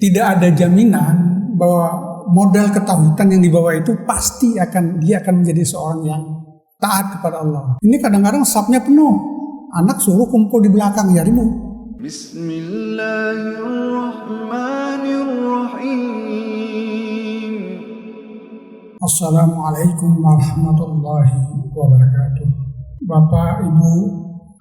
tidak ada jaminan bahwa modal ketauhidan yang dibawa itu pasti dia akan menjadi seorang yang taat kepada Allah. Ini kadang-kadang safnya penuh, anak suruh kumpul di belakang, ya ribut. Bismillahirrahmanirrahim. Assalamualaikum warahmatullahi wabarakatuh. Bapak, Ibu,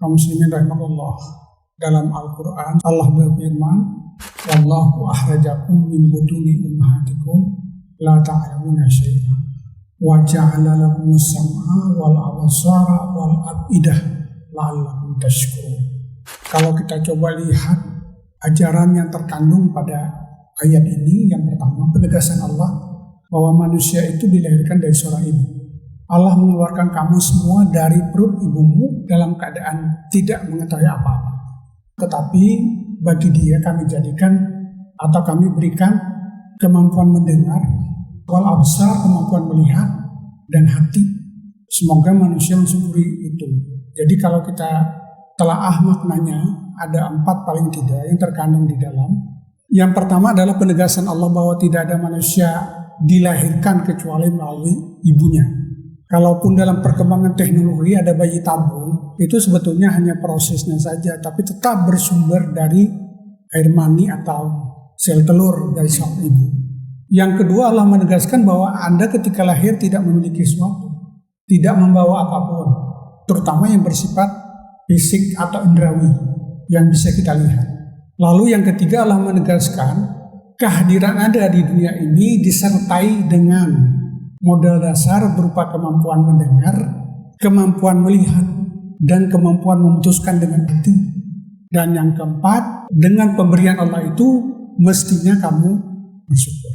kaum muslimin rahimahullah. Dalam Al-Quran Allah berfirman, wallahu akhrajakum min butuni ummahatikum la ta'lamuna syai'an wa ja'ala lakumus sam'a wal absara wal afidah la'allakum tashkurun. Kalau kita coba lihat ajaran yang terkandung pada ayat ini, yang pertama penegasan Allah bahwa manusia itu dilahirkan dari seorang ibu. Allah mengeluarkan kamu semua dari perut ibumu dalam keadaan tidak mengetahui apa-apa. Tetapi bagi dia kami jadikan atau kami berikan kemampuan mendengar, wal absar, kemampuan melihat, dan hati. Semoga manusia mensyukuri itu. Jadi kalau kita telaah maknanya, ada 4 paling tidak yang terkandung di dalam. Yang pertama adalah penegasan Allah bahwa tidak ada manusia dilahirkan kecuali melalui ibunya. Kalaupun dalam perkembangan teknologi ada bayi tabung, itu sebetulnya hanya prosesnya saja, tapi tetap bersumber dari air mani atau sel telur dari sang ibu. Yang kedua, Allah menegaskan bahwa Anda ketika lahir tidak memiliki sesuatu, tidak membawa apapun, terutama yang bersifat fisik atau indrawi yang bisa kita lihat. Lalu yang ketiga, Allah menegaskan kehadiran Anda di dunia ini disertai dengan modal dasar berupa kemampuan mendengar, kemampuan melihat, dan kemampuan memutuskan dengan hati. Dan yang keempat, dengan pemberian Allah itu mestinya kamu bersyukur.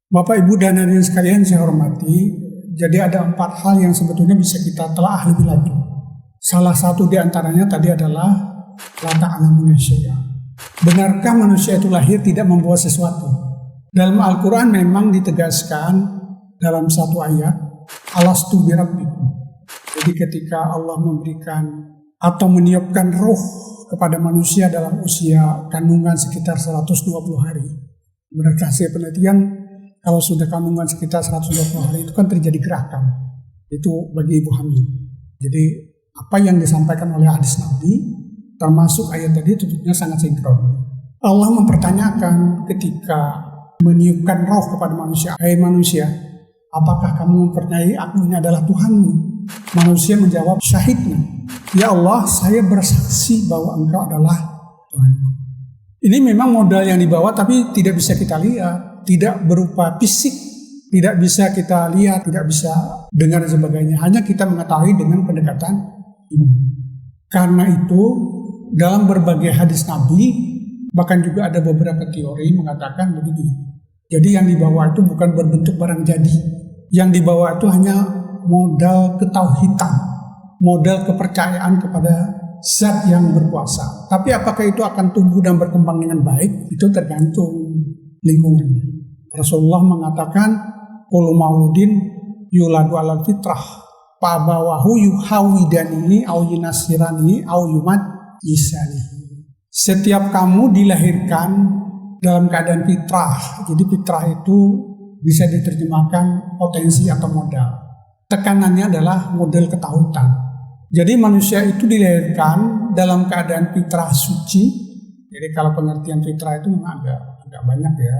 Bapak, Ibu, dan hadirin sekalian saya hormati, jadi ada 4 hal yang sebetulnya bisa kita telaah lebih lanjut. Salah satu di antaranya tadi adalah la ta'lamuna syai'an. Benarkah manusia itu lahir tidak membawa sesuatu? Dalam Al-Quran memang ditegaskan dalam satu ayat, alastu birabbikum. Jadi ketika Allah memberikan atau meniupkan roh kepada manusia dalam usia kandungan sekitar 120 hari. Berdasarkan penelitian, kalau sudah kandungan sekitar 120 hari itu kan terjadi gerakan. Itu bagi ibu hamil. Jadi apa yang disampaikan oleh hadis Nabi, termasuk ayat tadi tentunya sangat sinkron. Allah mempertanyakan ketika meniupkan roh kepada manusia, hai manusia, apakah kamu mempercayai aku ini adalah Tuhanmu? Manusia menjawab, syahidna. Ya Allah, saya bersaksi bahwa engkau adalah Tuhanku. Ini memang modal yang dibawa tapi tidak bisa kita lihat. Tidak berupa fisik. Tidak bisa kita lihat, tidak bisa dengar dan sebagainya. Hanya kita mengetahui dengan pendekatan iman. Karena itu, dalam berbagai hadis Nabi, bahkan juga ada beberapa teori mengatakan begini. Jadi yang dibawa itu bukan berbentuk barang jadi. Yang dibawa itu hanya modal ketauhidan, modal kepercayaan kepada zat yang berkuasa. Tapi apakah itu akan tumbuh dan berkembang dengan baik? Itu tergantung lingkungannya. Rasulullah mengatakan, kullu mauludin yuladu alal fitrah, fabawahu yuhawidanihi au yunasiranihi au yumatisanihi. Setiap kamu dilahirkan dalam keadaan fitrah. Jadi fitrah itu bisa diterjemahkan potensi atau modal. Tekanannya adalah model ketauhidan. Jadi manusia itu dilahirkan dalam keadaan fitrah suci. Jadi kalau pengertian fitrah itu memang agak banyak ya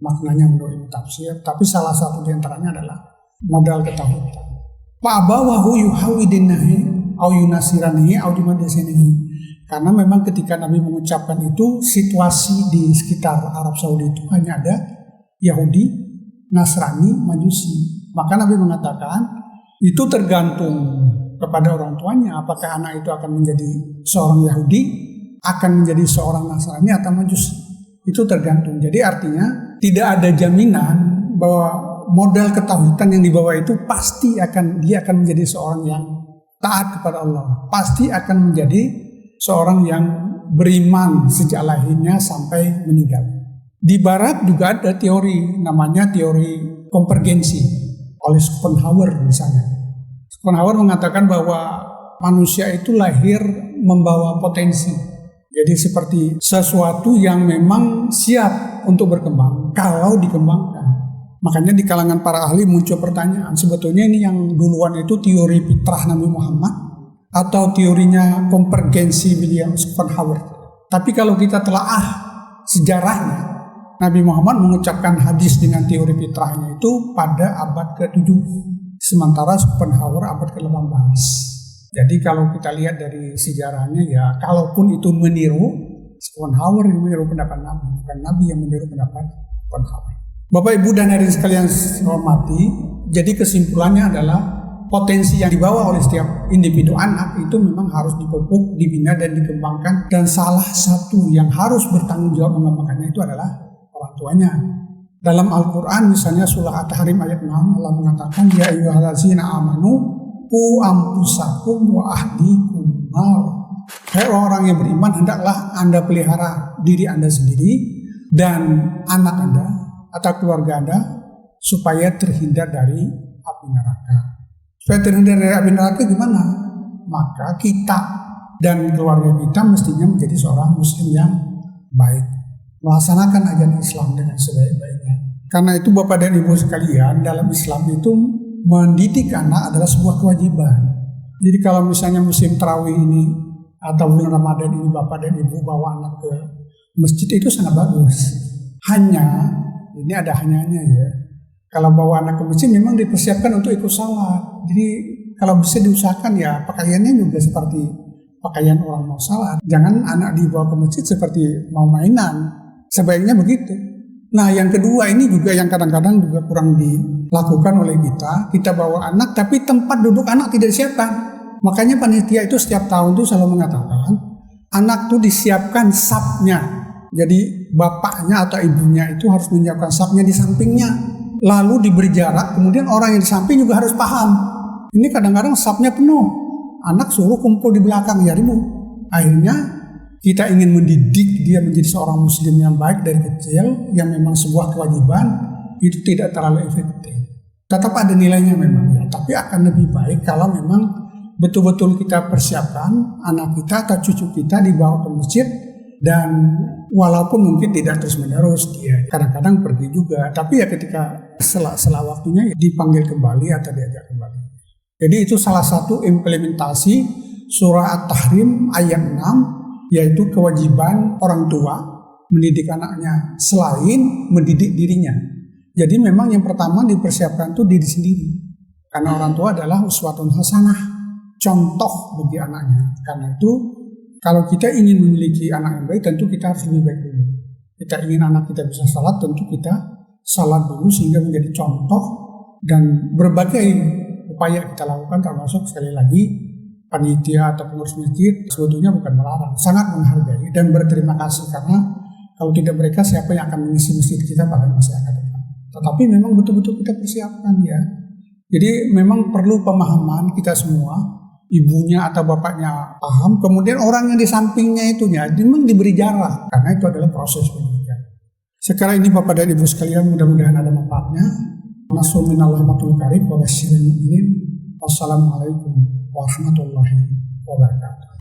maknanya menurut tafsir. Tapi salah satu diantaranya adalah modal ketauhidan. Fa'abawahu yuhawidinahi au yunasiranihi au yumatisanihi. Karena memang ketika Nabi mengucapkan itu, situasi di sekitar Arab Saudi itu hanya ada Yahudi, Nasrani, Majusi. Maka Nabi mengatakan, itu tergantung kepada orang tuanya. Apakah anak itu akan menjadi seorang Yahudi, akan menjadi seorang Nasrani atau Majusi. Itu tergantung. Jadi artinya, tidak ada jaminan bahwa modal ketauhidan yang dibawa itu pasti dia akan menjadi seorang yang taat kepada Allah. Pasti akan menjadi seorang yang beriman sejak lahirnya sampai meninggal. Di barat juga ada teori, namanya teori konvergensi oleh Schopenhauer misalnya. Schopenhauer mengatakan bahwa manusia itu lahir membawa potensi. Jadi seperti sesuatu yang memang siap untuk berkembang kalau dikembangkan. Makanya di kalangan para ahli muncul pertanyaan, sebetulnya ini yang duluan itu teori fitrah Nabi Muhammad atau teorinya konvergensi William Schopenhauer. Tapi kalau kita telaah sejarahnya, Nabi Muhammad mengucapkan hadis dengan teori fitrahnya itu pada abad ke-7, sementara Schopenhauer abad ke-18. Jadi kalau kita lihat dari sejarahnya ya, kalaupun itu meniru, Schopenhauer yang meniru pendapat Nabi, bukan Nabi yang meniru pendapat Schopenhauer. Bapak Ibu dan hadirin sekalian hormati, jadi kesimpulannya adalah potensi yang dibawa oleh setiap individu anak itu memang harus dipupuk, dibina dan dikembangkan, dan salah satu yang harus bertanggung jawab mengembangkannya itu adalah orang tuanya. Dalam Al-Quran misalnya surah At-Tahrim ayat 6 Allah mengatakan ya ayyuhallazina amanu qu anfusakum wa ahlikum nar. Hai orang yang beriman, hendaklah Anda pelihara diri Anda sendiri dan anak Anda atau keluarga Anda supaya terhindar dari api neraka. Supaya terhindar dari api neraka gimana? Maka kita dan keluarga kita mestinya menjadi seorang muslim yang baik, melaksanakan ajaran Islam dengan sebaik-baiknya. Karena itu Bapak dan Ibu sekalian, dalam Islam itu mendidik anak adalah sebuah kewajiban. Jadi kalau misalnya musim tarawih ini atau bulan Ramadan ini Bapak dan Ibu bawa anak ke masjid itu sangat bagus. Hanya ini ada hanyanya ya. Kalau bawa anak ke masjid memang dipersiapkan untuk ikut salat. Jadi kalau bisa diusahakan ya pakaiannya juga seperti pakaian orang mau salat. Jangan anak dibawa ke masjid seperti mau mainan. Sebaiknya begitu. Nah yang kedua ini juga yang kadang-kadang juga kurang dilakukan oleh kita. Kita bawa anak tapi tempat duduk anak tidak disiapkan. Makanya panitia itu setiap tahun tuh selalu mengatakan anak tuh disiapkan sapnya. Jadi bapaknya atau ibunya itu harus menyiapkan sapnya di sampingnya. Lalu diberi jarak, kemudian orang yang di samping juga harus paham. Ini kadang-kadang sapnya penuh. Anak suruh kumpul di belakang, ya ribut. Akhirnya kita ingin mendidik dia menjadi seorang muslim yang baik dari kecil, yang memang sebuah kewajiban, itu tidak terlalu efektif. Tetap ada nilainya memang ya, tapi akan lebih baik kalau memang betul-betul kita persiapkan anak kita atau cucu kita dibawa ke masjid. Dan walaupun mungkin tidak terus-menerus, dia kadang-kadang pergi juga. Tapi ya ketika setelah waktunya ya dipanggil kembali atau diajak kembali. Jadi itu salah satu implementasi surah At-Tahrim ayat 6, yaitu kewajiban orang tua mendidik anaknya selain mendidik dirinya. Jadi memang yang pertama dipersiapkan itu diri sendiri. Karena orang tua adalah uswatun hasanah, contoh bagi anaknya. Karena itu kalau kita ingin memiliki anak yang baik, tentu kita harus lebih baik dulu. Kita ingin anak kita bisa salat, tentu kita salat dulu sehingga menjadi contoh. Dan berbagai upaya kita lakukan, termasuk sekali lagi panitia atau pengurus masjid sebetulnya bukan melarang, sangat menghargai dan berterima kasih karena kalau tidak mereka siapa yang akan mengisi masjid kita pada masa yang akan datang. Tetapi memang betul-betul kita persiapkan ya. Jadi memang perlu pemahaman kita semua. Ibunya atau bapaknya paham, kemudian orang yang di sampingnya itunya memang diberi jarak, karena itu adalah proses pendidikan. Sekarang ini Bapak dan Ibu sekalian, mudah-mudahan ada manfaatnya. Wassalamualaikum warahmatullahi wabarakatuh.